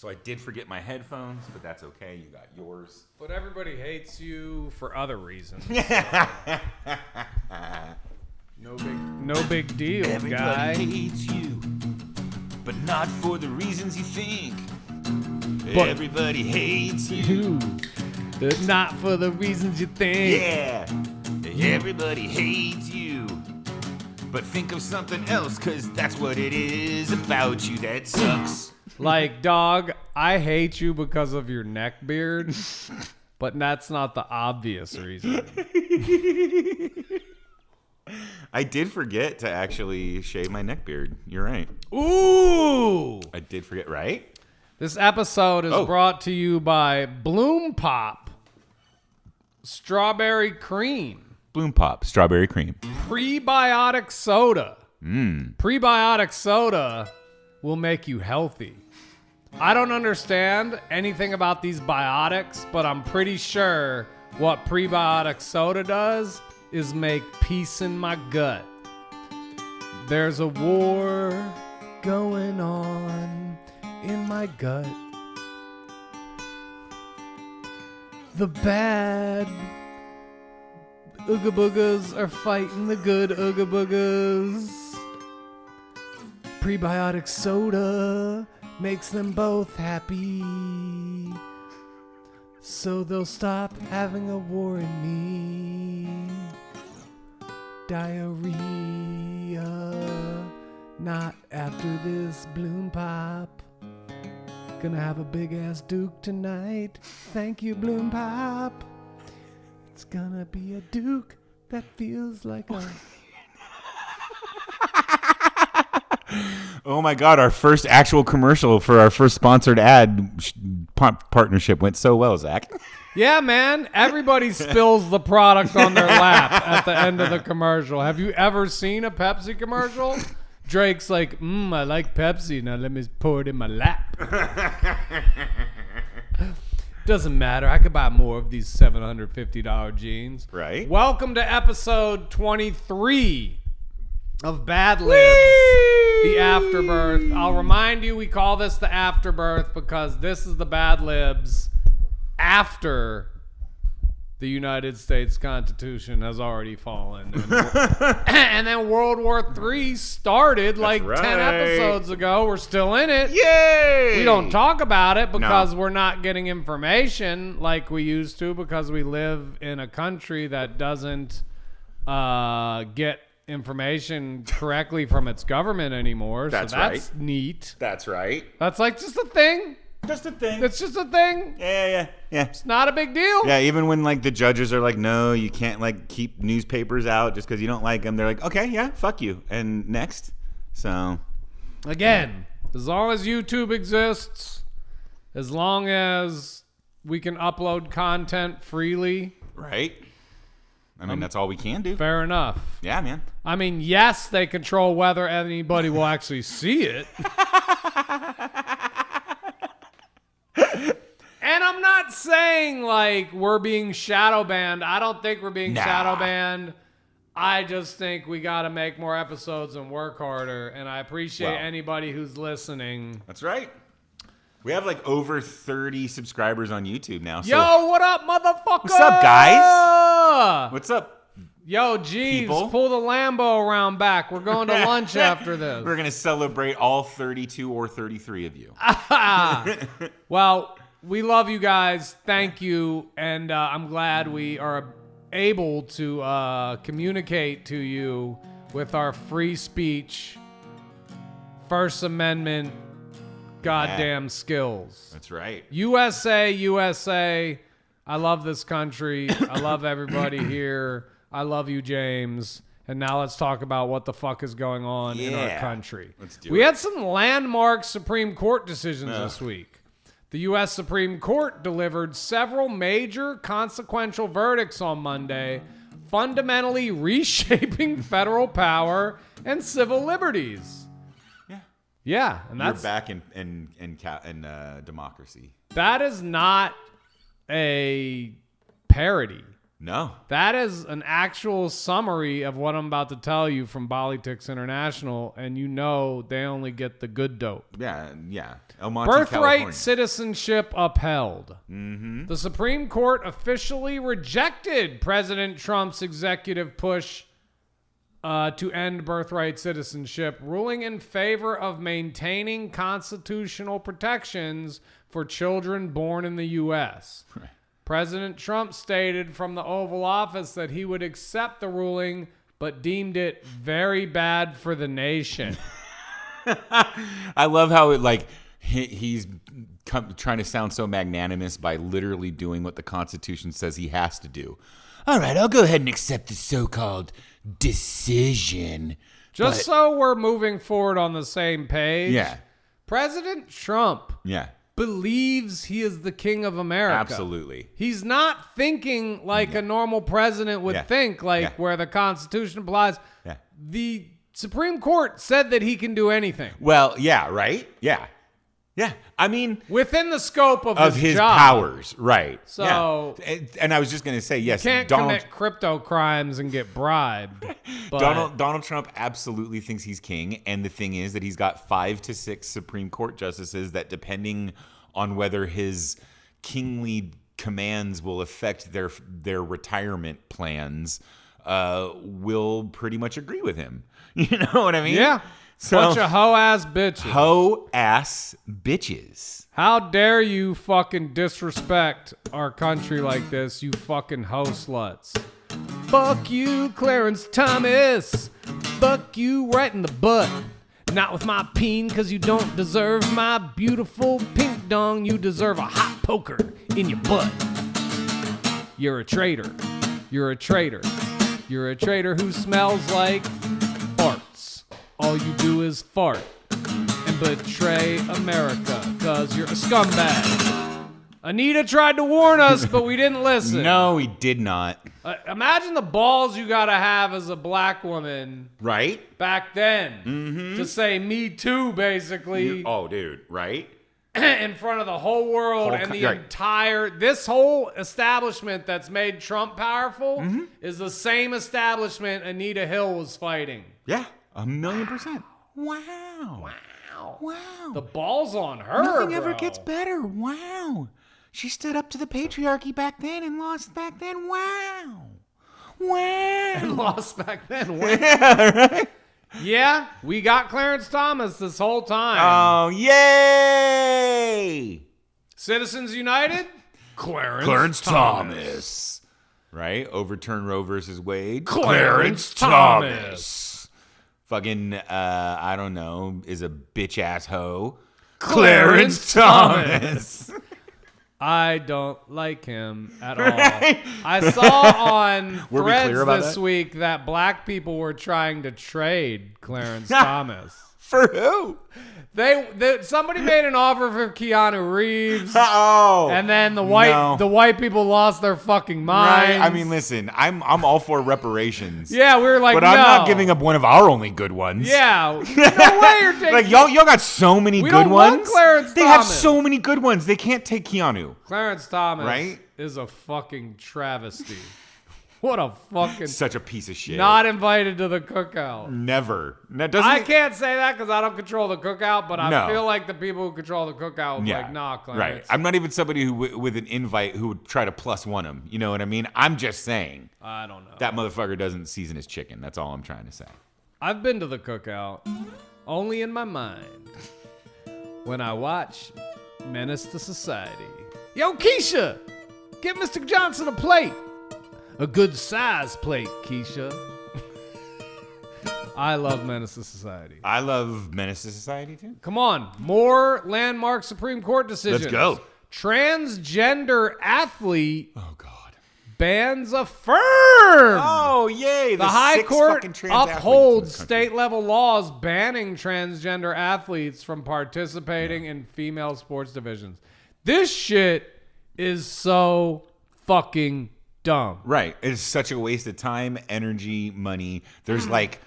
So I did forget my headphones, but that's okay. You got yours. But everybody hates you for other reasons. No big deal, guy. Everybody hates you, but not for the reasons you think. But everybody hates you. Not for the reasons you think. Yeah. Everybody hates you. But think of something else, because that's what it is about you that sucks. Like, dog, I hate you because of your neck beard, but that's not the obvious reason. I did forget to actually shave my neck beard. You're right. Ooh! I did forget, right? This episode is brought to you by Bloom Pop Strawberry Cream. Bloom Pop Strawberry Cream. Prebiotic soda. Prebiotic soda will make you healthy. I don't understand anything about these biotics, but I'm pretty sure what prebiotic soda does is make peace in my gut. There's a war going on in my gut. The bad Ooga Boogas are fighting the good Ooga Boogas. Prebiotic soda makes them both happy, so they'll stop having a war in me. Diarrhea, not after this Bloom Pop. Gonna have a big ass Duke tonight. Thank you, Bloom Pop. It's gonna be a Duke that feels like a... Oh my God, our first actual commercial for our first sponsored ad partnership went so well, Zach. Yeah, man. Everybody spills the product on their lap at the end of the commercial. Have you ever seen a Pepsi commercial? Drake's like, I like Pepsi. Now let me pour it in my lap. Doesn't matter. I could buy more of these $750 jeans. Right. Welcome to episode 23 of Bad Libs, the Afterbirth. I'll remind you, we call this the Afterbirth because this is the Bad Libs after the United States Constitution has already fallen. And then World War III started like 10 episodes ago. We're still in it. Yay! We don't talk about it because we're not getting information like we used to because we live in a country that doesn't get information correctly from its government anymore. That's so that's neat. That's right. That's like just a thing. Just a thing. It's just a thing. Yeah. It's not a big deal. Yeah, even when like the judges are like, no, you can't like keep newspapers out just because you don't like them. They're like, okay, yeah, fuck you. And next. So. Again, as long as YouTube exists, as long as we can upload content freely. Right. I mean, that's all we can do. Fair enough. Yeah, man. I mean, yes, they control whether anybody will actually see it. And I'm not saying like we're being shadow banned. I don't think we're being shadow banned. I just think we got to make more episodes and work harder. And I appreciate anybody who's listening. That's right. We have like over 30 subscribers on YouTube now. So. Yo, what up, motherfucker? What's up, guys? What's up? Yo, Jeeves, pull the Lambo around back. We're going to lunch after this. We're going to celebrate all 32 or 33 of you. Well, we love you guys. Thank you. And I'm glad we are able to communicate to you with our free speech, First Amendment, goddamn skills. That's right. USA. I love this country. I love everybody here. I love you, James. And now let's talk about what the fuck is going on in our country. Let's do it. We had some landmark Supreme Court decisions this week. The U.S. Supreme Court delivered several major consequential verdicts on Monday, fundamentally reshaping federal power and civil liberties. Yeah, and that's back in democracy. That is not a parody. No. That is an actual summary of what I'm about to tell you from Politics International, and you know they only get the good dope. Yeah. El Monte, Birthright California. Citizenship upheld. Mm-hmm. The Supreme Court officially rejected President Trump's executive push to end birthright citizenship, ruling in favor of maintaining constitutional protections for children born in the U.S. Right. President Trump stated from the Oval Office that he would accept the ruling, but deemed it very bad for the nation. I love how he's trying to sound so magnanimous by literally doing what the Constitution says he has to do. All right, I'll go ahead and accept the so-called decision. Just so we're moving forward on the same page. Yeah. President Trump believes he is the king of America. Absolutely. He's not thinking like a normal president would think, where the Constitution applies. Yeah. The Supreme Court said that he can do anything. Well, yeah, right? Yeah. Yeah. I mean, within the scope of his job. powers, right. So, and I was just going to say, yes, you can't commit crypto crimes and get bribed. But Donald Trump absolutely thinks he's king, and the thing is that he's got 5 to 6 Supreme Court justices that, depending on whether his kingly commands will affect their retirement plans, will pretty much agree with him. You know what I mean? Yeah. Bunch of hoe-ass bitches. Hoe-ass bitches. How dare you fucking disrespect our country like this, you fucking hoe sluts. Fuck you, Clarence Thomas. Fuck you right in the butt. Not with my peen, because you don't deserve my beautiful pink dong. You deserve a hot poker in your butt. You're a traitor. You're a traitor. You're a traitor who smells like farts. All you do is fart and betray America, because you're a scumbag. Anita tried to warn us, but we didn't listen. No, we did not. Imagine the balls you gotta have as a black woman, right? Back then, to say "me too," basically. Oh, dude, right? In front of the whole world and the entire this whole establishment that's made Trump powerful is the same establishment Anita Hill was fighting. Yeah, 1,000,000%. Wow. The balls on her. Nothing ever gets better. Wow. She stood up to the patriarchy back then and lost back then. Wow. And lost back then. Wow. Yeah, right? Yeah, we got Clarence Thomas this whole time. Oh, yay! Citizens United? Clarence Thomas. Right? Overturn Roe versus Wade. Clarence Thomas. Fucking, I don't know, is a bitch-ass hoe. Clarence Thomas. I don't like him at all. Right? I saw on Were we Threads clear about this that? week that black people were trying to trade Clarence Thomas. For who? Somebody made an offer for Keanu Reeves. Oh, and then the white people lost their fucking minds. Right? I mean, listen, I'm all for reparations. Yeah, we were like, but no. I'm not giving up one of our only good ones. Yeah, no way you're taking. Like y'all got so many good don't ones. want Clarence they have Thomas. so many good ones. They can't take Keanu. Clarence Thomas Right? is a fucking travesty. What a fucking Such a piece of shit. not invited to the cookout. Never. I can't say that because I don't control the cookout, but I No. feel like the people who control the cookout would be like, nah, Clarence. Right. I'm not even somebody who, with an invite, who would try to plus one him. You know what I mean? I'm just saying. I don't know. That motherfucker doesn't season his chicken. That's all I'm trying to say. I've been to the cookout only in my mind when I watch Menace to Society. Yo, Keisha, get Mr. Johnson a plate. A good size plate, Keisha. I love Menace to Society. I love Menace to Society, too. Come on. More landmark Supreme Court decisions. Let's go. Transgender athlete Oh, God. bans affirmed. Oh, yay. The High Court upholds state-level laws banning transgender athletes from participating in female sports divisions. This shit is so fucking dumb. Right. It's such a waste of time, energy, money. There's like,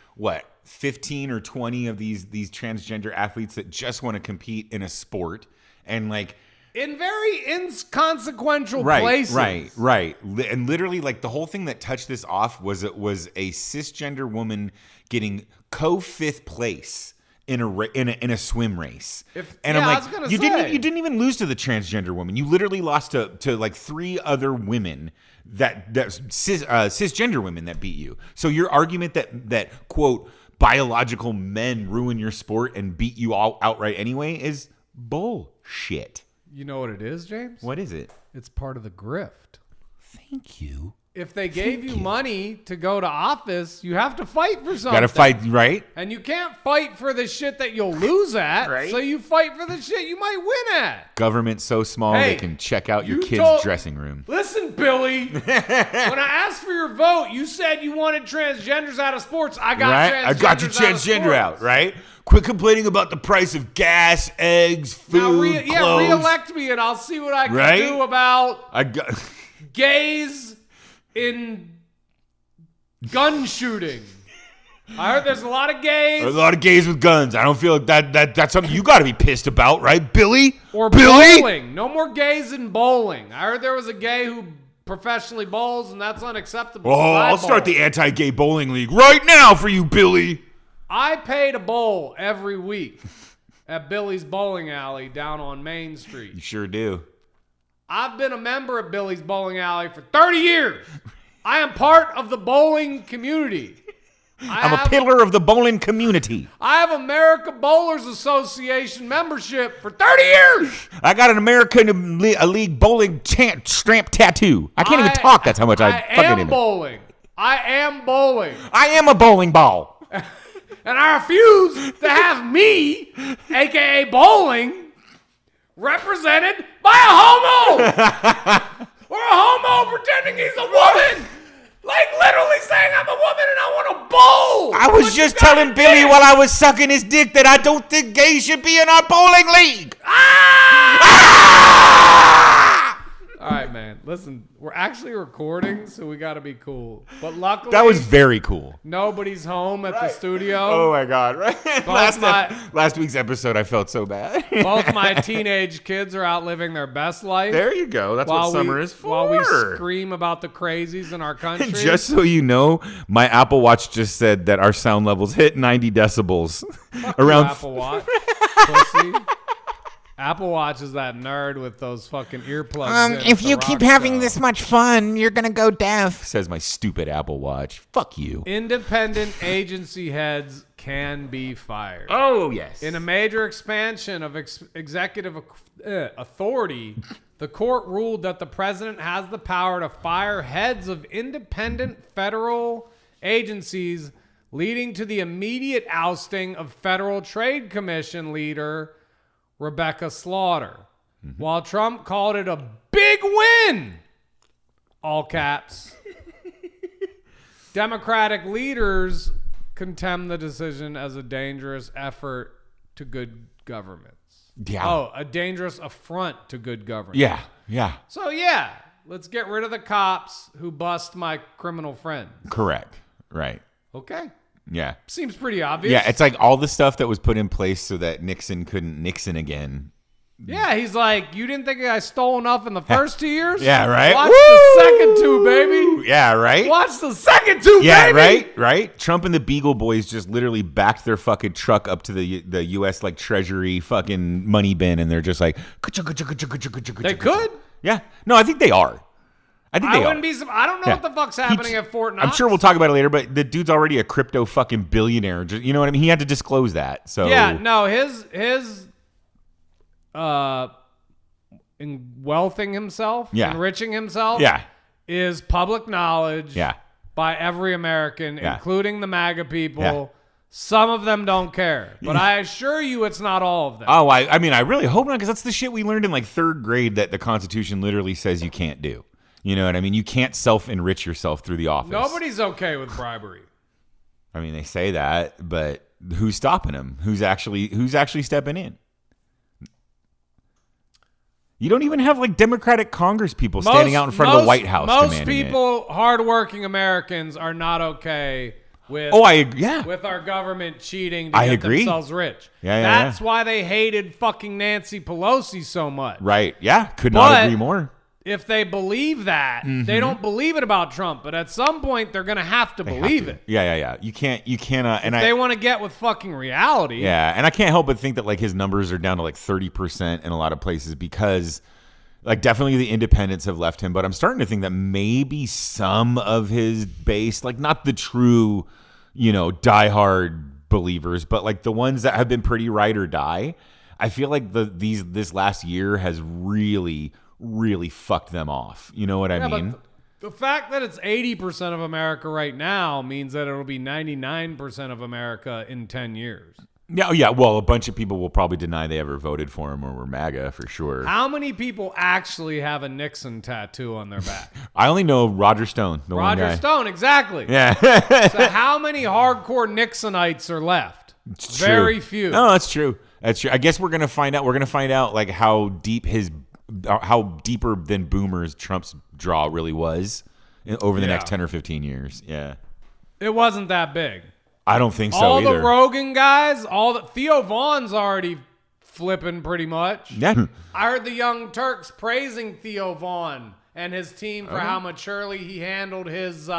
15 or 20 of these transgender athletes that just want to compete in a sport. And like, in very inconsequential Right, places. right. And literally, like, the whole thing that touched this off was a cisgender woman getting co-fifth place in a swim race. I'm like, you didn't even lose to the transgender woman. You literally lost to like 3 other women that cisgender women that beat you. So your argument that quote biological men ruin your sport and beat you all outright anyway is bullshit. You know what it is, James? What is it? It's part of the grift. Thank you. If they gave you money to go to office, you have to fight for something. Gotta fight, right? And you can't fight for the shit that you'll lose at. Right. So you fight for the shit you might win at. Government's so small Hey, they can check out your kid's dressing room. Listen, Billy. When I asked for your vote, you said you wanted transgenders out of sports. I got your transgender out, right? Quit complaining about the price of gas, eggs, food, clothes. Re-elect me and I'll see what I can do about gays in gun shooting. I heard there's a lot of gays. There's a lot of gays with guns. I don't feel like that's something you got to be pissed about, right, Billy? Or bowling. No more gays in bowling. I heard there was a gay who professionally bowls, and that's unacceptable. Oh, I'll start the anti-gay bowling league right now for you, Billy. I pay to bowl every week at Billy's Bowling Alley down on Main Street. You sure do. I've been a member of Billy's Bowling Alley for 30 years. I am part of the bowling community. I'm a pillar of the bowling community. I have America Bowlers Association membership for 30 years. I got an American League bowling stamp tattoo. I can't even talk. That's how much I fucking am bowling. I am bowling. I am a bowling ball. And I refuse to have me, a.k.a. bowling, represented by a homo. Or a homo pretending he's a woman. Like literally saying I'm a woman and I want to bowl. I was just telling Billy while I was sucking his dick that I don't think gays should be in our bowling league. All right, man. Listen, we're actually recording, so we got to be cool. But luckily, that was very cool. Nobody's home at the studio. Oh my god! Right. Last week's episode, I felt so bad. Both my teenage kids are out living their best life. There you go. That's what summer is for. While we scream about the crazies in our country. Just so you know, my Apple Watch just said that our sound levels hit 90 decibels. Around Apple Watch. Pussy. Apple Watch is that nerd with those fucking earplugs. If you keep having this much fun, you're gonna go deaf. Says my stupid Apple Watch. Fuck you. Independent agency heads can be fired. Oh yes. In a major expansion of executive authority, the court ruled that the president has the power to fire heads of independent federal agencies, leading to the immediate ousting of Federal Trade Commission leader Rebecca Slaughter. Mm-hmm. While Trump called it a big win, all caps, Democratic leaders condemned the decision as a dangerous effort to good governance. Yeah. Oh, a dangerous affront to good governance. Yeah. So yeah, let's get rid of the cops who bust my criminal friends. Correct. Right. Okay. Yeah. Seems pretty obvious. Yeah, it's like all the stuff that was put in place so that Nixon couldn't Nixon again. Yeah, he's like, you didn't think I stole enough in the first 2 years? Yeah, right? Watch the second 2, baby. Yeah, right? Watch the second 2, yeah, baby. Right? Trump and the Beagle Boys just literally backed their fucking truck up to the U.S. like Treasury fucking money bin, and they're just like... They could? Yeah. No, I think they are. I don't know what the fuck's happening at Fort Knox. I'm sure we'll talk about it later, but the dude's already a crypto fucking billionaire. You know what I mean? He had to disclose that. So yeah, no, his in wealthing himself, enriching himself, is public knowledge. By every American, including the MAGA people. Yeah. Some of them don't care, but I assure you it's not all of them. Oh, I mean, I really hope not, because that's the shit we learned in like 3rd grade that the Constitution literally says you can't do. You know what I mean? You can't self-enrich yourself through the office. Nobody's okay with bribery. I mean, they say that, but who's stopping them? Who's actually stepping in? You don't even have like Democratic Congress people standing out in front of the White House. Most people, hardworking Americans, are not okay with I agree. Yeah. with our government cheating to get themselves rich. That's why they hated fucking Nancy Pelosi so much. Right. Yeah. Could not agree more. If they believe that, they don't believe it about Trump, but at some point they're going to have to believe it. Yeah. You cannot. And they want to get with fucking reality. Yeah. And I can't help but think that like his numbers are down to like 30% in a lot of places because like definitely the independents have left him, but I'm starting to think that maybe some of his base, like not the true, diehard believers, but like the ones that have been pretty ride or die, I feel like this last year has really fucked them off. You know what I mean? But the fact that it's 80% of America right now means that it'll be 99% of America in 10 years. Yeah. Well, a bunch of people will probably deny they ever voted for him or were MAGA for sure. How many people actually have a Nixon tattoo on their back? I only know Roger Stone. Roger Stone, exactly. Yeah. So how many hardcore Nixonites are left? It's Very true. few. No, that's true. I guess we're gonna find out. We're gonna find out like how deeper than boomers Trump's draw really was over the next 10 or 15 years. Yeah. It wasn't that big. I don't think so all either. The Rogan guys, Theo Vaughn's already flipping pretty much. Yeah. I heard the Young Turks praising Theo Vaughn and his team for how maturely he handled his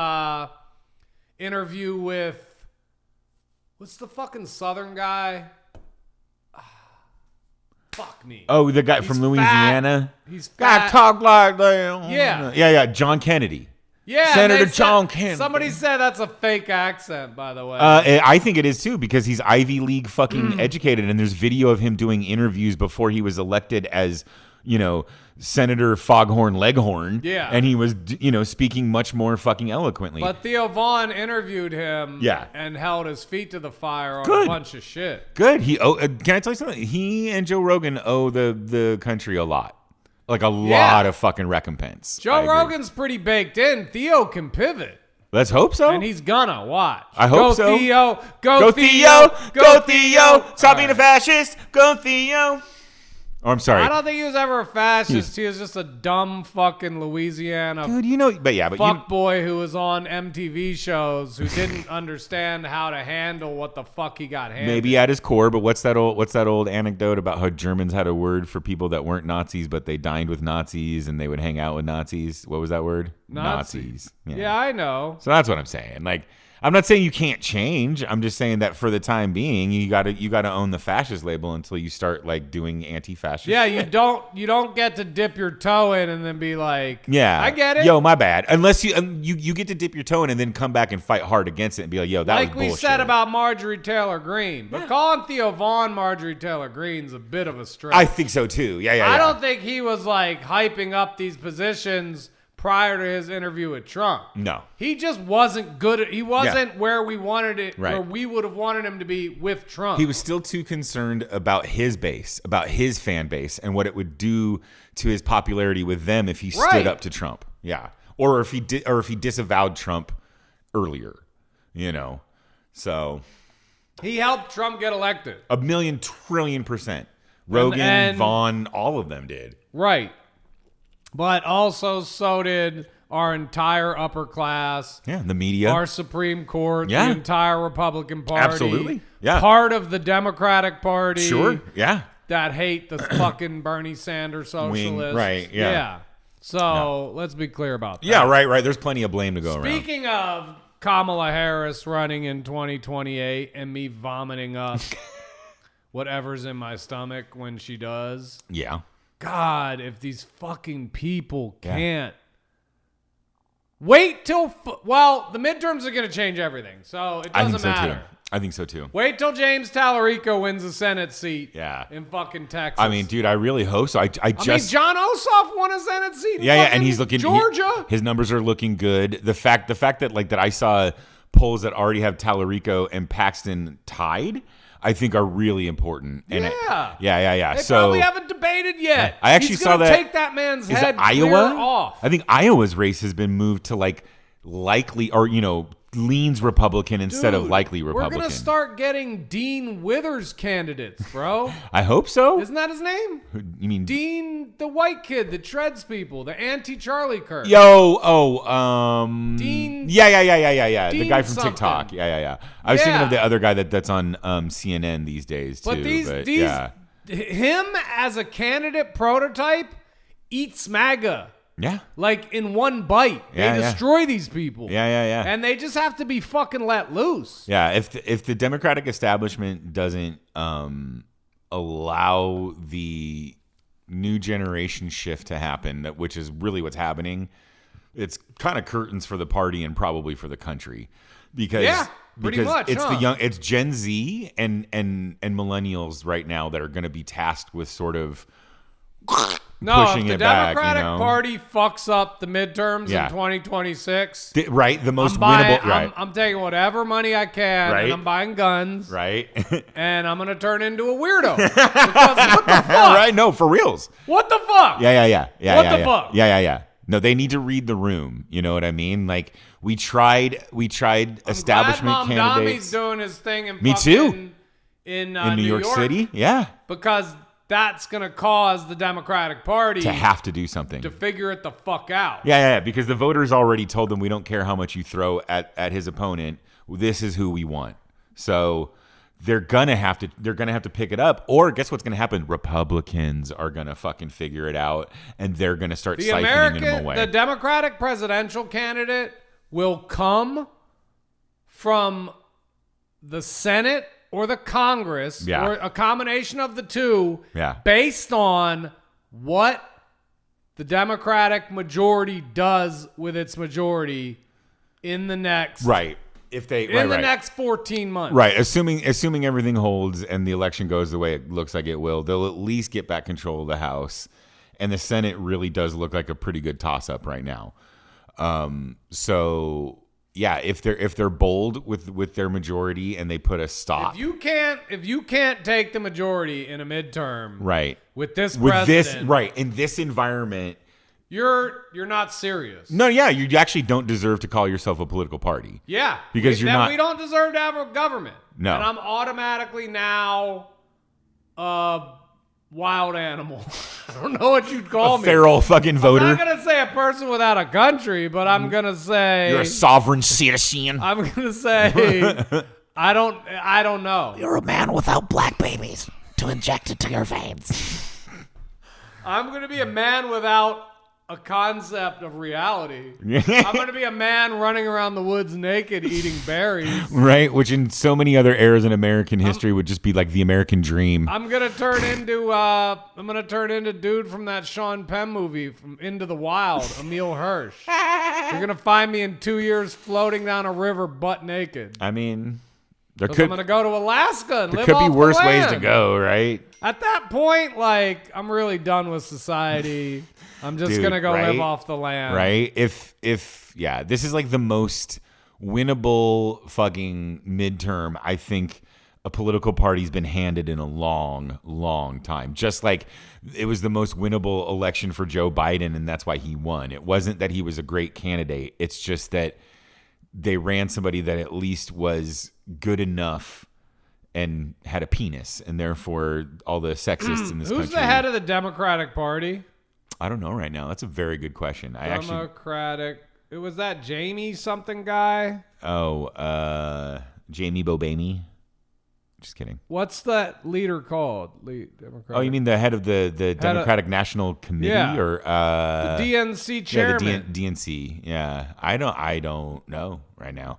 interview with what's the fucking Southern guy? Fuck me. Oh, the guy from Louisiana. He's fat. God, talk like that. Yeah. Yeah. John Kennedy. Yeah, Senator John Kennedy. Somebody said that's a fake accent, by the way. I think it is too because he's Ivy League fucking educated, and there's video of him doing interviews before he was elected as, Senator Foghorn Leghorn. Yeah, and he was, speaking much more fucking eloquently. But Theo Vaughn interviewed him. Yeah. And held his feet to the fire on a bunch of shit. Good. Can I tell you something? He and Joe Rogan owe the country a lot. Like a lot of fucking recompense. Joe Rogan's pretty baked in. Theo can pivot. Let's hope so. And he's gonna watch. I hope so. Theo. Go Theo. Go Theo. Stop being a fascist. Go Theo. Oh, I'm sorry. I don't think he was ever a fascist. He was just a dumb fucking Louisiana fuck boy who was on MTV shows who didn't understand how to handle what the fuck he got handed. Maybe at his core, but what's that old anecdote about how Germans had a word for people that weren't Nazis, but they dined with Nazis and they would hang out with Nazis? What was that word? Nazis. Yeah, I know. So that's what I'm saying. Like, I'm not saying you can't change. I'm just saying that for the time being, you gotta own the fascist label until you start like doing anti-fascist. Yeah, you don't get to dip your toe in and then be like, yeah, I get it. Yo, my bad. Unless you get to dip your toe in and then come back and fight hard against it and be like, yo, that was bullshit. Like we said about Marjorie Taylor Greene, but calling Theo Vaughn Marjorie Taylor Greene's a bit of a stretch. I think so too. Yeah. I don't think he was like hyping up these positions prior to his interview with Trump. No. He just wasn't good. He wasn't where we wanted it, where we would have wanted him to be with Trump. He was still too concerned about his base, about his fan base, and what it would do to his popularity with them if he stood up to Trump. Yeah. Or if he disavowed Trump earlier, So he helped Trump get elected. 1,000,000 trillion %. Rogan, Vaughn, all of them did. Right. But also so did our entire upper class. Yeah, the media. Our Supreme Court. The entire Republican Party. Absolutely. Yeah. Part of the Democratic Party. Sure. Yeah. That hate the fucking Bernie Sanders socialists. Right. Yeah. So let's be clear about that. Yeah, right. There's plenty of blame to go around. Speaking of Kamala Harris running in 2028 and me vomiting up whatever's in my stomach when she does. Yeah. God, if these fucking people can't wait till the midterms are going to change everyting, so it doesn't matter. I think so too. Wait till James Tallarico wins a Senate seat. In fucking Texas. I mean, dude, I really hope so. I mean, John Ossoff won a Senate seat. And he's looking Georgia. His numbers are looking good. The fact that I saw polls that already have Tallarico and Paxton tied, I think are really important. And They probably haven't debated yet. I actually saw that. Take that man's head Iowa off. I think Iowa's race has been moved to likely or leans Republican instead of likely Republican. We're going to start getting Dean Withers candidates, bro. I hope so. Isn't that his name? You mean Dean, the white kid that shreds people, the anti-Charlie Kirk. Dean. Yeah. The Dean guy from something. TikTok. Yeah. I was thinking of the other guy that's on CNN these days too. But him as a candidate prototype eats MAGA. Yeah. Like in one bite. They destroy these people. Yeah. And they just have to be fucking let loose. Yeah, if the Democratic establishment doesn't allow the new generation shift to happen, which is really what's happening, it's kind of curtains for the party and probably for the country. Because pretty much, it's Gen Z and millennials right now that are going to be tasked with sort of pushing if the it back, Democratic Party fucks up the midterms in 2026, right? The most winnable. Right. I'm taking whatever money I can, and I'm buying guns, right? And I'm gonna turn into a weirdo. Because what the fuck? Right? No, for reals. What the fuck? Yeah. What the fuck? Yeah. No, they need to read the room. You know what I mean? Like we tried establishment candidates. Dami's doing his thing in Me too. In New York City. Yeah. Because that's going to cause the Democratic Party to have to do something, to figure it the fuck out. Yeah, because the voters already told them we don't care how much you throw at his opponent. This is who we want. So they're gonna have to pick it up. Or guess what's gonna happen? Republicans are gonna fucking figure it out, and they're gonna start siphoning them away. The Democratic presidential candidate will come from the Senate or the Congress, or a combination of the two, based on what the Democratic majority does with its majority in the next next 14 months. Right, assuming everything holds and the election goes the way it looks like it will, they'll at least get back control of the House, and the Senate really does look like a pretty good toss-up right now. So yeah, if they're bold with their majority and they put a stop. If you can't take the majority in a midterm, right, with this president, in this environment, you're not serious. No, yeah, you actually don't deserve to call yourself a political party. Yeah, because we don't deserve to have a government. No, and I'm automatically now wild animal. I don't know what you'd call me. Feral fucking voter. I'm not going to say a person without a country, but I'm going to say you're a sovereign citizen. I'm going to say I don't know. You're a man without black babies to inject into your veins. I'm going to be a man without a concept of reality. I'm going to be a man running around the woods naked eating berries. Right, which in so many other eras in American history would just be like the American dream. I'm going to turn into dude from that Sean Penn movie from Into the Wild, Emil Hirsch. You're going to find me in 2 years floating down a river butt naked. I mean, I'm going to go to Alaska and live off There could be worse the ways land. to go, right? At that point, like, I'm really done with society. I'm just going to go live off the land. Right? If this is like the most winnable fucking midterm I think a political party's been handed in a long, long time. Just like it was the most winnable election for Joe Biden, and that's why he won. It wasn't that he was a great candidate. It's just that they ran somebody that at least was good enough and had a penis, and therefore all the sexists in this country. Who's the head of the Democratic Party? I don't know right now. That's a very good question. It was that Jamie something guy? Oh, Jamie Bobamy. Just kidding. What's that leader called? Oh, you mean the head of the Democratic National Committee, or the DNC chairman? Yeah, the DNC. Yeah, I don't know right now.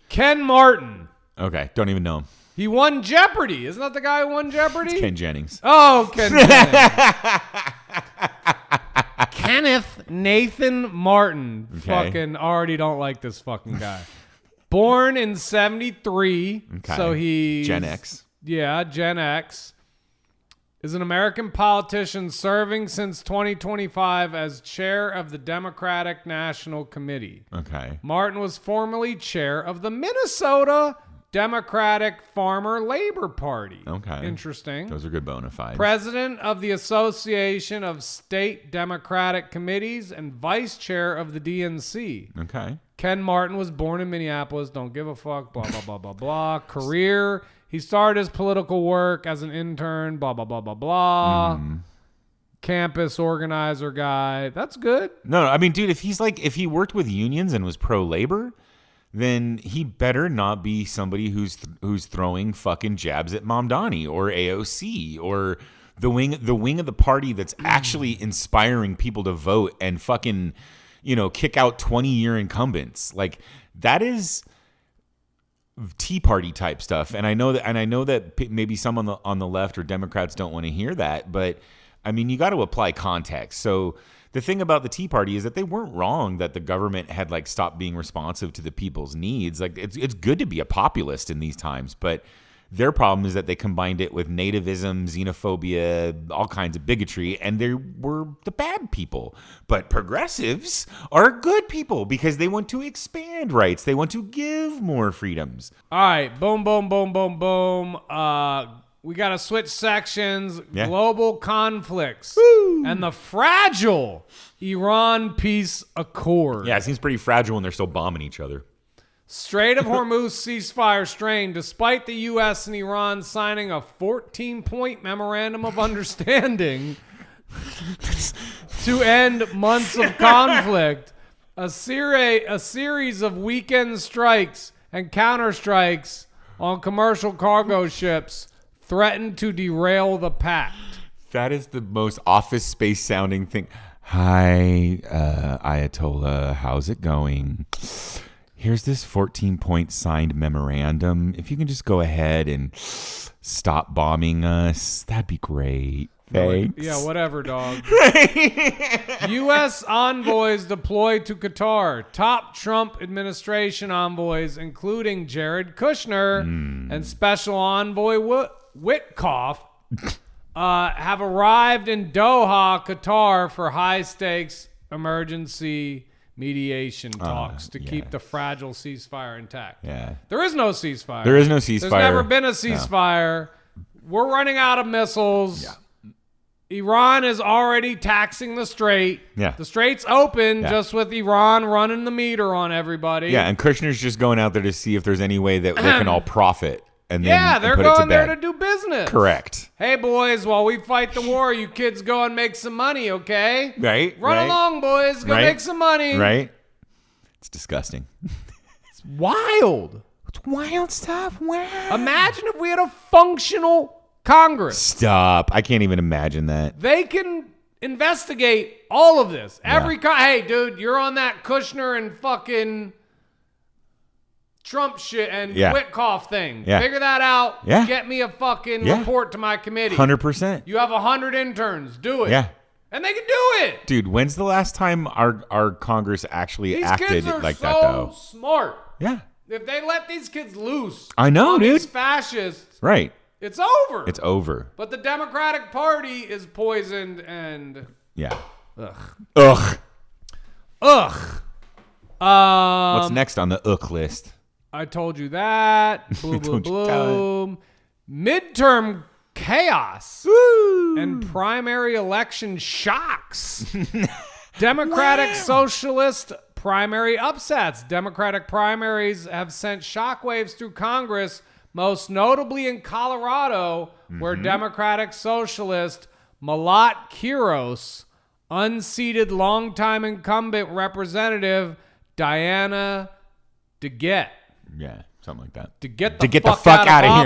Ken Martin. Okay, don't even know him. He won Jeopardy. Isn't that the guy who won Jeopardy? It's Ken Jennings. Oh, Ken Jennings. Kenneth Nathan Martin. Okay. Fucking already don't like this fucking guy. Born in 73. Okay. So he's Gen X. Yeah, Gen X. Is an American politician serving since 2025 as chair of the Democratic National Committee. Okay. Martin was formerly chair of the Minnesota Democratic Farmer Labor Party. Okay. Interesting. Those are good bona fides. President of the Association of State Democratic Committees and vice chair of the DNC. Okay. Ken Martin was born in Minneapolis. Don't give a fuck. Blah, blah, blah, blah, blah. Career. He started his political work as an intern. Blah, blah, blah, blah, blah. Campus organizer guy. That's good. No, I mean, dude, if he worked with unions and was pro-labor, then he better not be somebody who's throwing fucking jabs at Mamdani or AOC or the wing of the party that's actually inspiring people to vote and fucking, kick out 20-year incumbents. Like, that is Tea Party type stuff. And I know that maybe some on the left or Democrats don't want to hear that, but I mean, you got to apply context. So the thing about the Tea Party is that they weren't wrong that the government had like stopped being responsive to the people's needs. Like, it's good to be a populist in these times, but their problem is that they combined it with nativism, xenophobia, all kinds of bigotry, and they were the bad people. But progressives are good people because they want to expand rights. They want to give more freedoms. All right. Boom, boom, boom, boom, boom. We got to switch sections. Yeah. Global conflicts. Woo. And the fragile Iran peace accord. Yeah, it seems pretty fragile when they're still bombing each other. Strait of Hormuz ceasefire strained despite the U.S. and Iran signing a 14-point memorandum of understanding to end months of conflict. A series of weekend strikes and counterstrikes on commercial cargo ships threatened to derail the pact. That is the most Office Space sounding thing. Hi, Ayatollah, how's it going? Here's this 14-point signed memorandum. If you can just go ahead and stop bombing us, that'd be great. Thanks. Yeah, whatever, dog. U.S. envoys deployed to Qatar. Top Trump administration envoys, including Jared Kushner and Special Envoy Witkoff, have arrived in Doha, Qatar for high-stakes emergency mediation talks to keep the fragile ceasefire intact. Yeah. There is no ceasefire. There is no ceasefire. There's never been a ceasefire. No. We're running out of missiles. Yeah. Iran is already taxing the strait. Yeah. The strait's open just with Iran running the meter on everybody. Yeah, and Kushner's just going out there to see if there's any way that they can all profit. And then they're going there to do business. Correct. Hey, boys, while we fight the war, you kids go and make some money, okay? Right. Run along, boys. Go make some money. Right. It's disgusting. It's wild. It's wild stuff. Wow. Imagine if we had a functional Congress. Stop. I can't even imagine that. They can investigate all of this. Hey, dude, you're on that Kushner and fucking Trump shit and Witkoff thing. Yeah. Figure that out. Yeah. Get me a fucking report to my committee. 100%. You have 100 interns. Do it. Yeah. And they can do it. Dude, when's the last time our Congress actually acted kids are like so that, though? Smart. Yeah. If they let these kids loose, I know, on dude. These fascists, right? It's over. It's over. But the Democratic Party is poisoned and Ugh. What's next on the list? I told you that. Boom, boom, boom. Midterm chaos and primary election shocks. Democratic Socialist primary upsets. Democratic primaries have sent shockwaves through Congress, most notably in Colorado, where Democratic Socialist Malat Quiros unseated longtime incumbent Representative Diana DeGette. Yeah, something like that. To get the fuck out of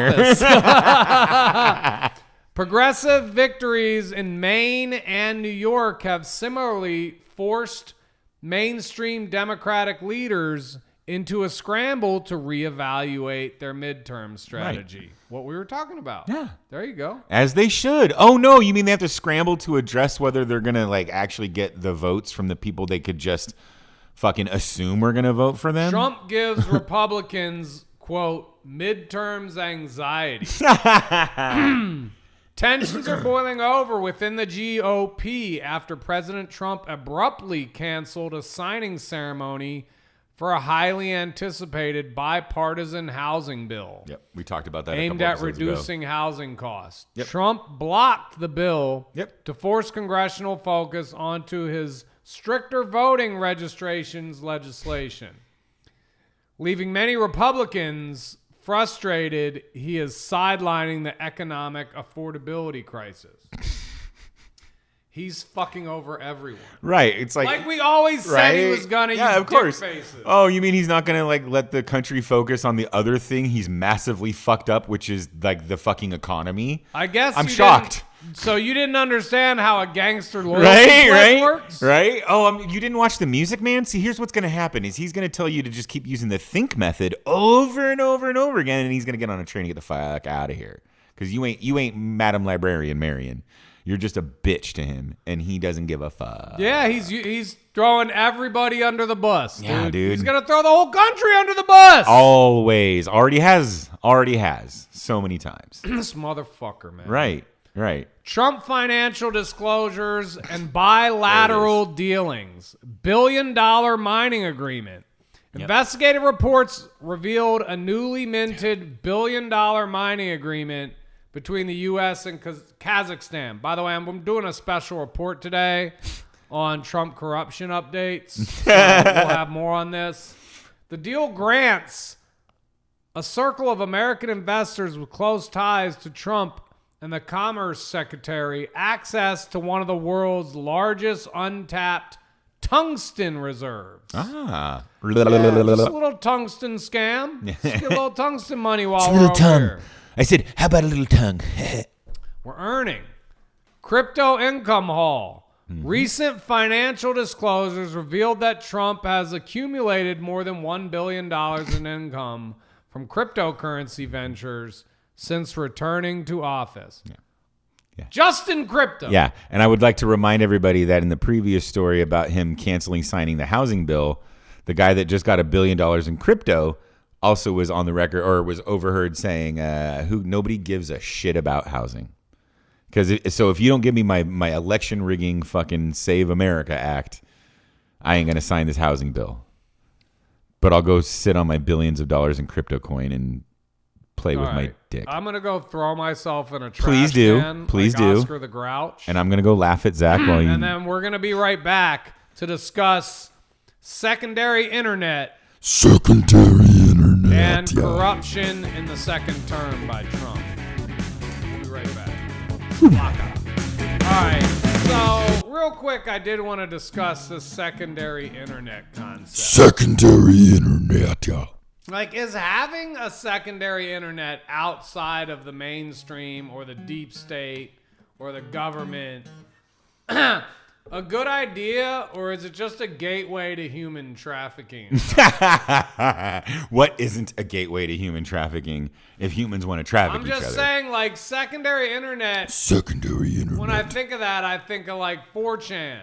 here. Progressive victories in Maine and New York have similarly forced mainstream Democratic leaders into a scramble to reevaluate their midterm strategy. Right. What we were talking about. Yeah. There you go. As they should. Oh, no, you mean they have to scramble to address whether they're going to actually get the votes from the people they could just fucking assume we're going to vote for them? Trump gives Republicans, quote, midterms anxiety. Tensions are boiling over within the GOP after President Trump abruptly canceled a signing ceremony for a highly anticipated bipartisan housing bill. Yep, we talked about that aimed at reducing housing costs. Yep. Trump blocked the bill to force congressional focus onto his stricter voting registrations legislation. leaving many Republicans frustrated. He is sidelining the economic affordability crisis. He's fucking over everyone. Right. It's like we always said he was gonna. Yeah, you of course. faces. Oh, you mean he's not gonna like let the country focus on the other thing he's massively fucked up, which is like the fucking economy? I guess I'm shocked. So you didn't understand how a gangster loyalty works? Right? Oh, you didn't watch The Music Man? See, here's what's going to happen is he's going to tell you to just keep using the think method over and over and over again, and he's going to get on a train and get the fuck out of here. Because you ain't Madam Librarian Marion. You're just a bitch to him, and he doesn't give a fuck. Yeah, he's throwing everybody under the bus. Yeah, dude. He's going to throw the whole country under the bus. Always. Already has. So many times. This motherfucker, man. Right. Trump financial disclosures and bilateral dealings. $1 billion mining agreement. Yep. Investigative reports revealed a newly minted $1 billion mining agreement between the U.S. and Kazakhstan. By the way, I'm doing a special report today on Trump corruption updates. So we'll have more on this. The deal grants a circle of American investors with close ties to Trump and the Commerce Secretary access to one of the world's largest untapped tungsten reserves. Ah. Just a little tungsten scam. Just get a little tungsten money while we're over here. I said, how about a little tongue? We're earning. Crypto income haul. Mm-hmm. Recent financial disclosures revealed that Trump has accumulated more than $1 billion in income from cryptocurrency ventures since returning to office. Yeah. Just in crypto. Yeah. And I would like to remind everybody that in the previous story about him canceling signing the housing bill, the guy that just got $1 billion in crypto also was on the record or was overheard saying who nobody gives a shit about housing. Because if you don't give me my election rigging fucking Save America Act, I ain't going to sign this housing bill. But I'll go sit on my billions of dollars in crypto coin and play with my dick. I'm going to go throw myself in a trash can. Please do. Oscar the Grouch. And I'm going to go laugh at Zach while you... And then we're going to be right back to discuss secondary internet. And corruption in the second term by Trump. We'll be right back. All right. So, real quick, I did want to discuss the secondary internet concept. Secondary internet, yeah. Like, is having a secondary internet outside of the mainstream or the deep state or the government a good idea, or is it just a gateway to human trafficking? What isn't a gateway to human trafficking if humans want to traffic each other? I'm just saying, like, secondary internet. Secondary internet. When I think of that, I think of, like, 4chan.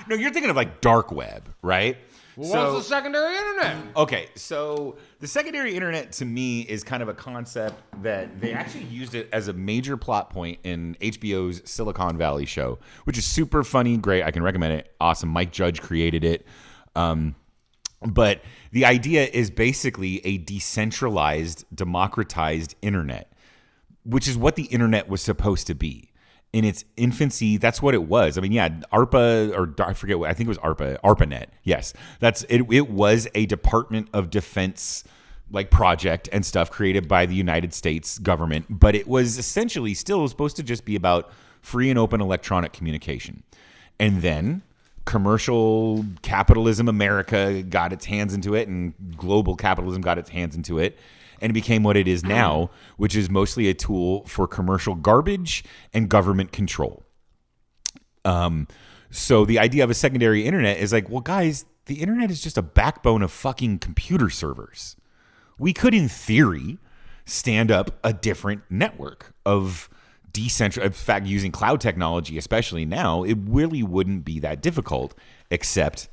No, you're thinking of, like, dark web, right? Well, what's the secondary internet? Okay, so the secondary internet to me is kind of a concept that they actually used it as a major plot point in HBO's Silicon Valley show, which is super funny, great. I can recommend it. Awesome. Mike Judge created it. But the idea is basically a decentralized, democratized internet, which is what the internet was supposed to be. In its infancy, that's what it was. I mean, yeah, ARPA, or I forget what, I think it was ARPANET. Yes, that's it. It was a Department of Defense like project and stuff created by the United States government, but it was essentially still supposed to just be about free and open electronic communication. And then commercial capitalism America got its hands into it, and global capitalism got its hands into it. And it became what it is now, which is mostly a tool for commercial garbage and government control. So the idea of a secondary internet is like, well, guys, the internet is just a backbone of fucking computer servers. We could, in theory, stand up a different network of decentralized. In fact, using cloud technology, especially now, it really wouldn't be that difficult, except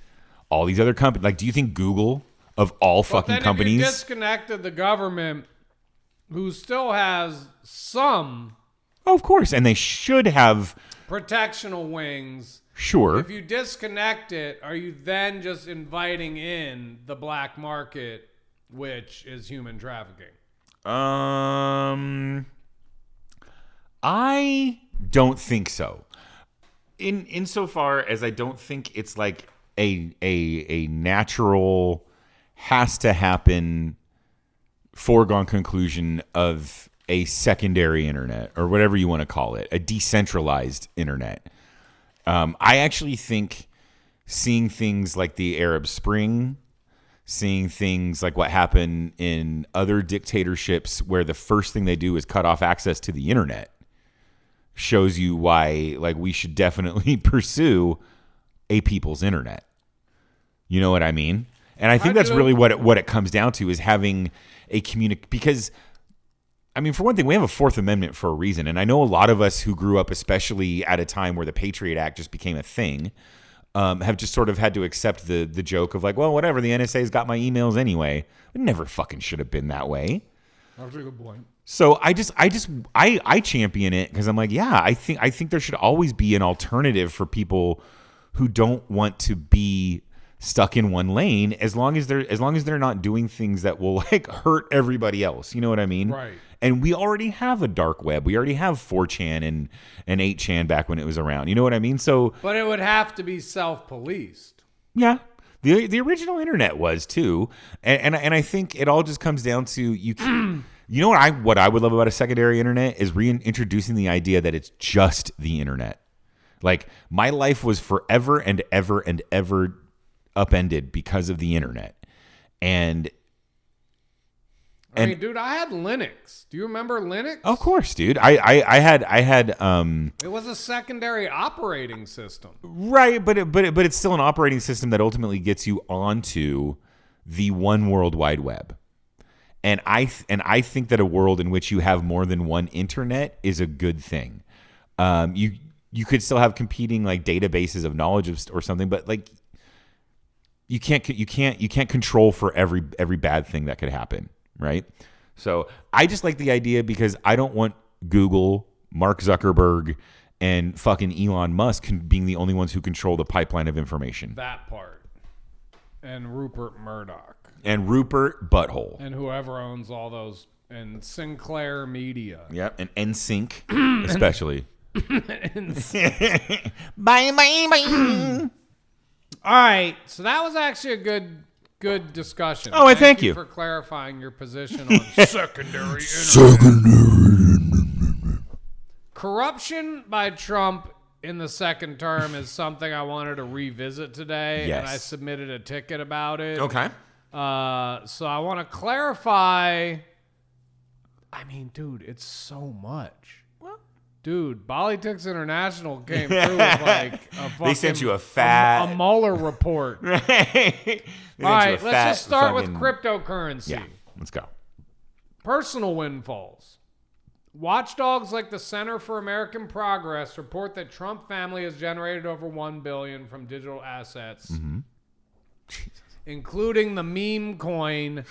all these other companies. Like, do you think Google... of all fucking companies. If you disconnected the government, who still has some, of course, and they should have protectional wings. Sure. If you disconnect it, are you then just inviting in the black market, which is human trafficking? I don't think so. Insofar as I don't think it's like a natural has to happen foregone conclusion of a secondary internet or whatever you want to call it, a decentralized internet. I actually think seeing things like the Arab Spring, seeing things like what happened in other dictatorships where the first thing they do is cut off access to the internet shows you why like we should definitely pursue a people's internet. You know what I mean? And I think that's really what it comes down to is having a because I mean, for one thing, we have a Fourth Amendment for a reason. And I know a lot of us who grew up, especially at a time where the Patriot Act just became a thing, have just sort of had to accept the joke of like, well, whatever, the NSA's got my emails anyway. It never fucking should have been that way. That's a good point. So I champion it because I'm like, yeah, I think there should always be an alternative for people who don't want to be stuck in one lane as long as they're not doing things that will like hurt everybody else. You know what I mean? Right. And we already have a dark web. We already have 4chan and 8chan back when it was around. You know what I mean? So, but it would have to be self-policed. Yeah. The original internet was too. And I think it all just comes down to you know what I would love about a secondary internet is reintroducing the idea that it's just the internet. Like my life was forever and ever and ever upended because of the internet. And I mean, dude, I had Linux. Do you remember Linux? Of course, dude. I had it was a secondary operating system. Right, but it's still an operating system that ultimately gets you onto the one World Wide Web. And I think that a world in which you have more than one internet is a good thing. You could still have competing like databases of knowledge or something, but like you can't control for every bad thing that could happen, right? So I just like the idea because I don't want Google, Mark Zuckerberg, and fucking Elon Musk being the only ones who control the pipeline of information. That part. And Rupert Murdoch. And Rupert Butthole. And whoever owns all those. And Sinclair Media. Yep. And NSYNC, especially. Bye, bye, bye. All right. So that was actually a good discussion. Oh, I thank you for clarifying your position on secondary internet. Corruption by Trump in the second term is something I wanted to revisit today. Yes. And I submitted a ticket about it. Okay. So I want to clarify. I mean, dude, it's so much. Dude, Politics International came through with like a fucking... They sent you a fat... A Mueller report. Right. All right, let's just start with cryptocurrency. Yeah, let's go. Personal windfalls. Watchdogs like the Center for American Progress report that Trump family has generated over $1 billion from digital assets, including the meme coin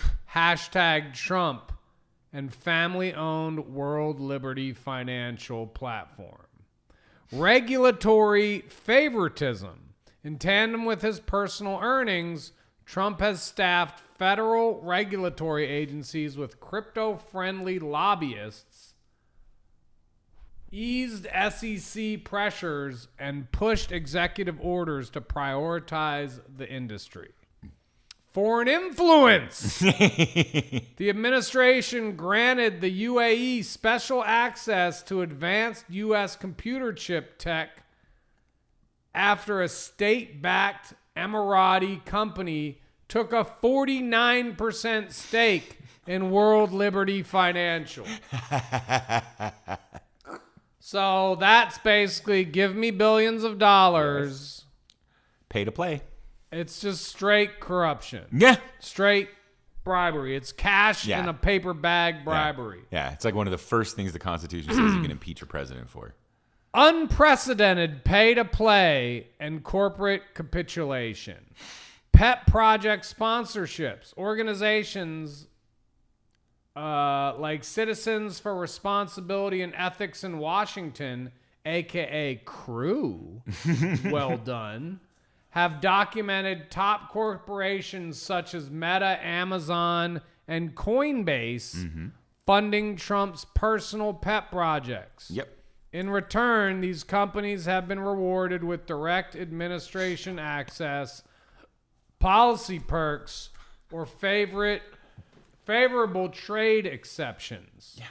#Trump and family-owned World Liberty Financial Platform. Regulatory favoritism. In tandem with his personal earnings, Trump has staffed federal regulatory agencies with crypto-friendly lobbyists, eased SEC pressures, and pushed executive orders to prioritize the industry. Foreign influence. The administration granted the UAE special access to advanced U.S. computer chip tech after a state-backed Emirati company took a 49% stake in World Liberty Financial. So that's basically give me billions of dollars. Pay to play. It's just straight corruption. Yeah. Straight bribery. It's cash in a paper bag bribery. Yeah, it's like one of the first things the Constitution says you can impeach a president for. Unprecedented pay-to-play and corporate capitulation. Pet project sponsorships. Organizations like Citizens for Responsibility and Ethics in Washington, a.k.a. Crew, well done, have documented top corporations such as Meta, Amazon, and Coinbase funding Trump's personal pet projects. Yep. In return, these companies have been rewarded with direct administration access, policy perks, or favorable trade exceptions. Yeah.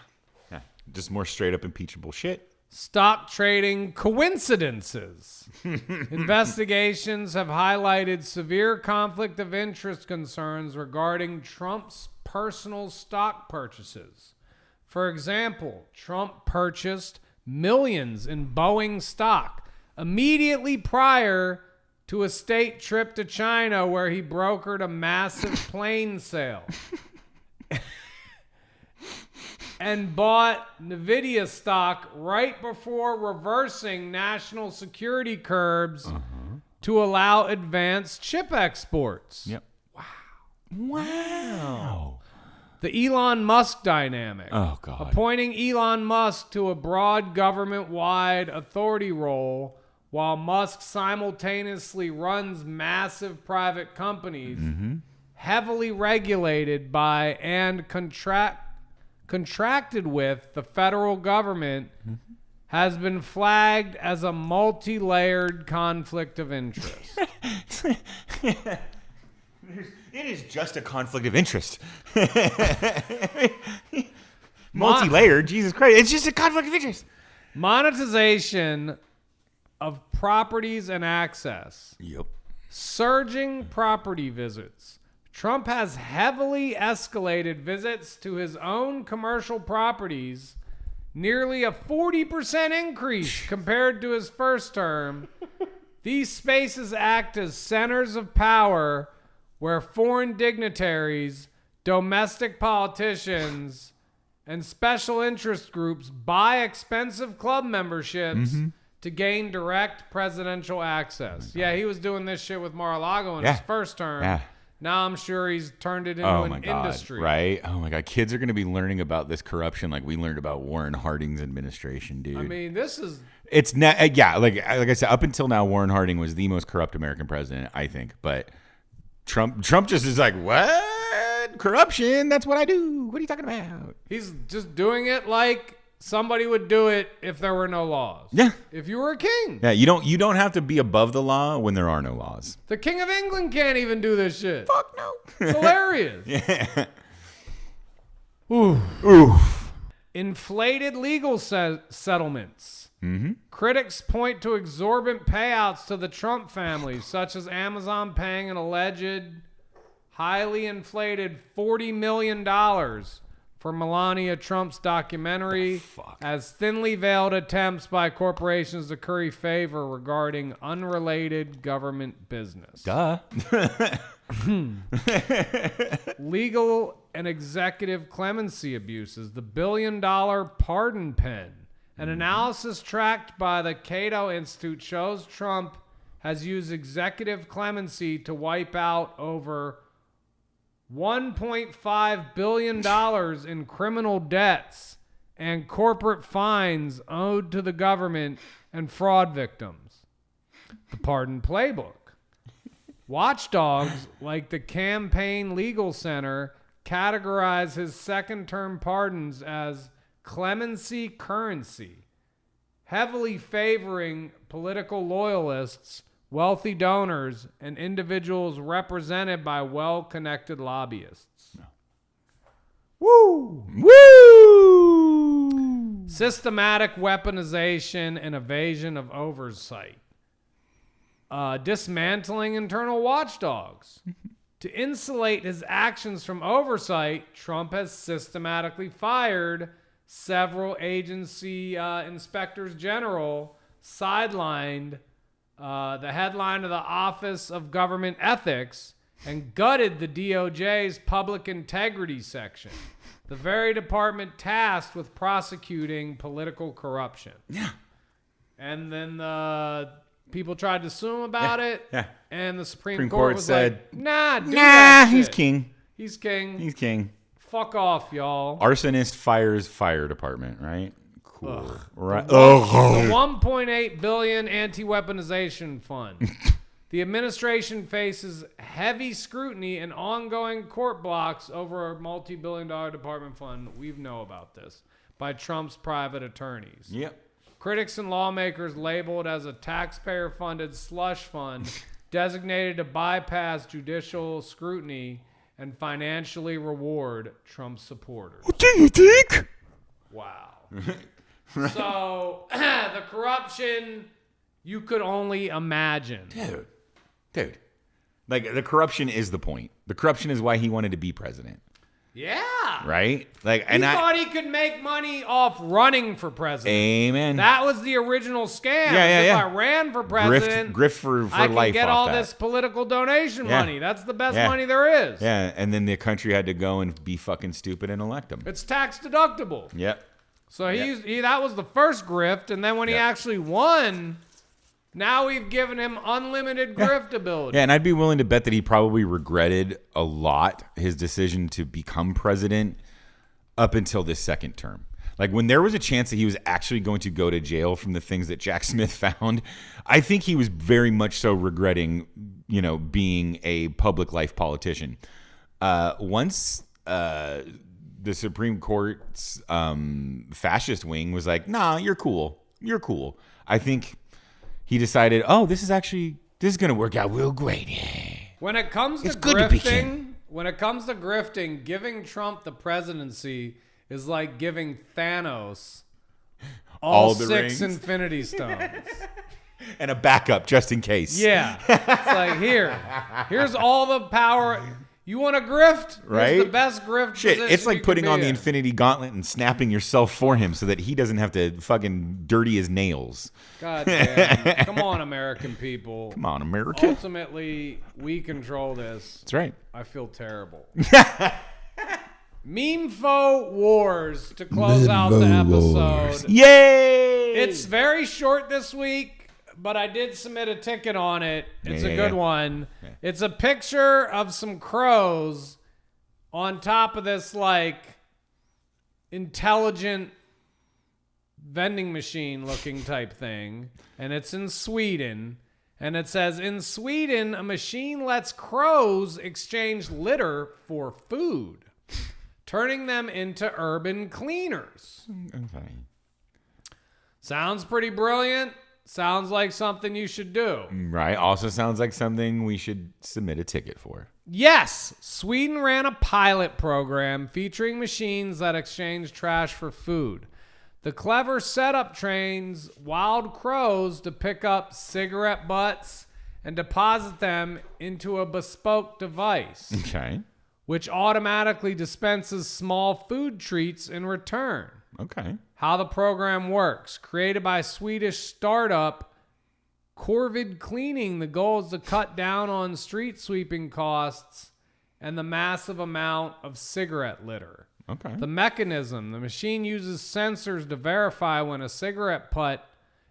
Just more straight up impeachable shit. Stock trading coincidences. Investigations have highlighted severe conflict of interest concerns regarding Trump's personal stock purchases. For example, Trump purchased millions in Boeing stock immediately prior to a state trip to China where he brokered a massive plane sale. And bought NVIDIA stock right before reversing national security curbs to allow advanced chip exports. Yep. Wow. The Elon Musk dynamic. Oh, God. Appointing Elon Musk to a broad government-wide authority role while Musk simultaneously runs massive private companies heavily regulated by and contracted with the federal government has been flagged as a multi-layered conflict of interest. It is just a conflict of interest. Multi-layered, Jesus Christ. It's just a conflict of interest. Monetization of properties and access. Yep. Surging property visits. Trump has heavily escalated visits to his own commercial properties, nearly a 40% increase compared to his first term. These spaces act as centers of power where foreign dignitaries, domestic politicians, and special interest groups buy expensive club memberships to gain direct presidential access. Yeah, he was doing this shit with Mar-a-Lago in his first term. Yeah. Now I'm sure he's turned it into an industry. Right? Oh my God. Kids are going to be learning about this corruption like we learned about Warren Harding's administration, dude. I mean, this is... It's not, yeah, like I said, up until now, Warren Harding was the most corrupt American president, I think. But Trump just is like, what? Corruption? That's what I do. What are you talking about? He's just doing it like somebody would do it if there were no laws. Yeah. If you were a king. Yeah, you don't have to be above the law when there are no laws. The King of England can't even do this shit. Fuck no. It's hilarious. Yeah. Oof. Inflated legal settlements. Critics point to exorbitant payouts to the Trump family, such as Amazon paying an alleged highly inflated $40 million for Melania Trump's documentary as thinly veiled attempts by corporations to curry favor regarding unrelated government business. Duh. Legal and executive clemency abuses, the $1 billion pardon pen. An analysis tracked by the Cato Institute shows Trump has used executive clemency to wipe out over $1.5 billion in criminal debts and corporate fines owed to the government and fraud victims. The pardon playbook. Watchdogs like the Campaign Legal Center categorize his second-term pardons as clemency currency, heavily favoring political loyalists, wealthy donors, and individuals represented by well-connected lobbyists. No. Woo! Woo! Systematic weaponization and evasion of oversight. Dismantling internal watchdogs. To insulate his actions from oversight, Trump has systematically fired several agency inspectors general, sidelined the headline of the Office of Government Ethics, and gutted the DOJ's public integrity section, the very department tasked with prosecuting political corruption. Yeah. And then people tried to sue him about it, and the Supreme Court was said, like, nah, he's king. He's king. He's king. Fuck off, y'all. Arsonist fires fire department, right? Cool. Ugh. Right. The $1.8 billion anti-weaponization fund. The administration faces heavy scrutiny and ongoing court blocks over a multi-billion-dollar department fund. We know about this by Trump's private attorneys. Yep. Critics and lawmakers label it as a taxpayer-funded slush fund designated to bypass judicial scrutiny and financially reward Trump supporters. What do you think? Wow. So the corruption you could only imagine. Dude. Like, the corruption is the point. The corruption is why he wanted to be president. Yeah. Right? Like, He thought he could make money off running for president. Amen. That was the original scam. Yeah. If I ran for president, Grift for I life could get off all that. this political donation Yeah. money. That's the best Yeah. money there is. Yeah, and then the country had to go and be fucking stupid and elect him. It's tax deductible. Yep. So he that was the first grift, and then when he actually won, now we've given him unlimited grift ability. Yeah, and I'd be willing to bet that he probably regretted a lot his decision to become president up until this second term. Like, when there was a chance that he was actually going to go to jail from the things that Jack Smith found, I think he was very much so regretting, being a public life politician. Once the Supreme Court's fascist wing was like, nah, you're cool. I think he decided, this is going to work out real great. Yeah. When it comes to It's good to be grifting, giving Trump the presidency is like giving Thanos all the 6 rings. Infinity Stones. And a backup just in case. Yeah. It's like, here's all the power. You want to grift? Right? Here's the best grift Shit, position it's you like can putting be on the in. Infinity Gauntlet and snapping yourself for him so that he doesn't have to fucking dirty his nails. God damn. Come on, American people. Come on, America. Ultimately, we control this. That's right. I feel terrible. Memefo Wars to close out the episode. Yay! It's very short this week, but I did submit a ticket on it. It's a good one. Yeah. It's a picture of some crows on top of this, like, intelligent vending machine looking type thing. And it's in Sweden. And it says, in Sweden, a machine lets crows exchange litter for food, turning them into urban cleaners. Okay. Sounds pretty brilliant. Sounds like something you should do. Right. Also sounds like something we should submit a ticket for. Yes. Sweden ran a pilot program featuring machines that exchange trash for food. The clever setup trains wild crows to pick up cigarette butts and deposit them into a bespoke device. Okay. Which automatically dispenses small food treats in return. Okay. How the program works. Created by Swedish startup Corvid Cleaning, the goal is to cut down on street sweeping costs and the massive amount of cigarette litter. Okay. The mechanism. The machine uses sensors to verify when a cigarette butt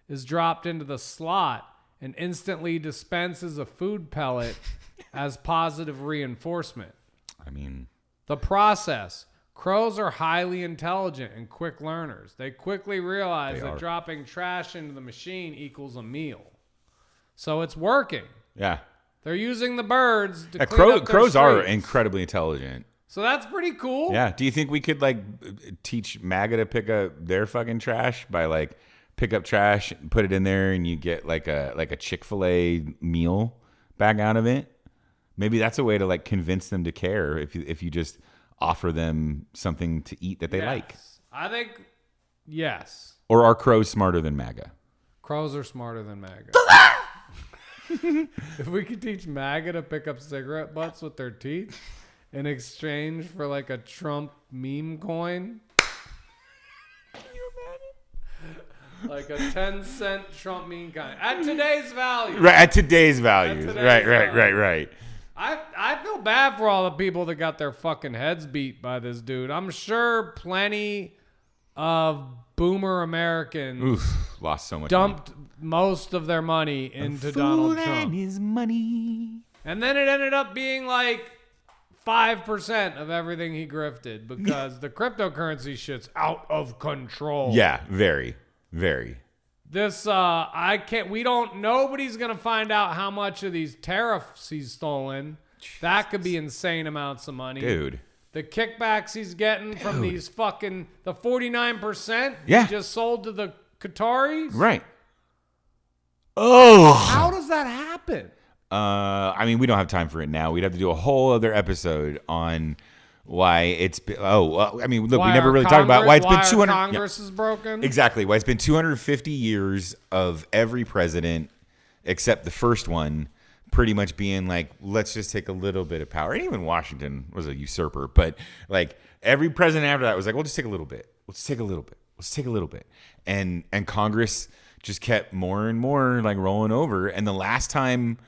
is dropped into the slot and instantly dispenses a food pellet as positive reinforcement. I mean, the process. Crows are highly intelligent and quick learners. They quickly realize that dropping trash into the machine equals a meal. So it's working. Yeah. They're using the birds to clean up their crows are streets. incredibly intelligent. So that's pretty cool. Yeah. Do you think we could teach MAGA to pick up their fucking trash by pick up trash, put it in there, and you get like a Chick-fil-A meal back out of it? Maybe that's a way to convince them to care if you just offer them something to eat that they like. I think yes. Or are crows smarter than MAGA? Crows are smarter than MAGA. If we could teach MAGA to pick up cigarette butts with their teeth in exchange for a Trump meme coin. Can you imagine? A 10-cent Trump meme coin. At today's value. Right, at today's value. Right. I feel bad for all the people that got their fucking heads beat by this dude. I'm sure plenty of boomer Americans lost so much dumped most of their money into Donald Trump. And his money. And then it ended up being 5% of everything he grifted because the cryptocurrency shit's out of control. Yeah, very, very. This, nobody's going to find out how much of these tariffs he's stolen. Jesus. That could be insane amounts of money. Dude. The kickbacks he's getting from these the 49% he just sold to the Qataris. Right. Oh. How does that happen? I mean, we don't have time for it now. We'd have to do a whole other episode on why it's been. I mean, look, we never really talked about why it's been 200. Congress is broken. Exactly. Why it's been 250 years of every president, except the first one, pretty much being like, let's just take a little bit of power. And even Washington was a usurper, but like every president after that was like, we'll just take a little bit. Let's take a little bit. Let's take a little bit. And Congress just kept more and more like rolling over. And the last time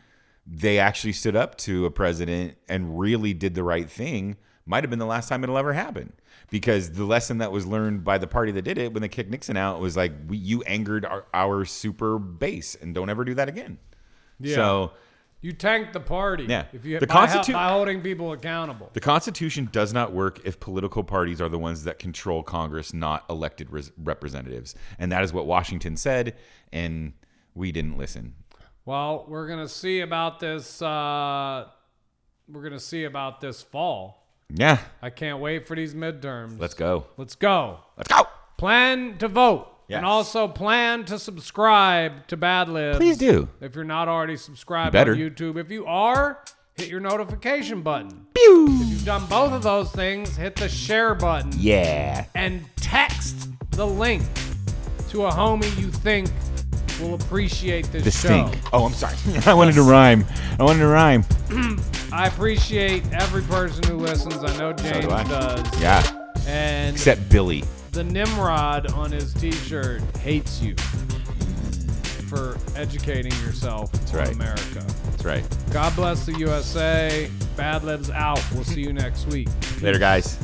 they actually stood up to a president and really did the right thing might have been the last time it'll ever happen. Because the lesson that was learned by the party that did it when they kicked Nixon out was like, you angered our super base and don't ever do that again. Yeah. So you tanked the party. Yeah. If you The by holding people accountable. the Constitution does not work if political parties are the ones that control Congress, not elected representatives. And that is what Washington said, and we didn't listen. Well, we're gonna see about this. We're gonna see about this fall. Yeah. I can't wait for these midterms. Let's go. Let's go. Let's go. Plan to vote. Yes. And also plan to subscribe to Bad Libs. Please do. If you're not already subscribed Better. on YouTube. If you are, hit your notification button. Pew. If you've done both of those things, hit the share button. Yeah. And text the link to a homie you think will appreciate this The show. stink. Oh, I'm sorry. I wanted to rhyme. I appreciate every person who listens. I know James do I. does. Yeah. And Except Billy. the Nimrod on his t-shirt hates you for educating yourself on right. America. That's right. God bless the USA. Bad Libs out. We'll see you next week. Later, guys.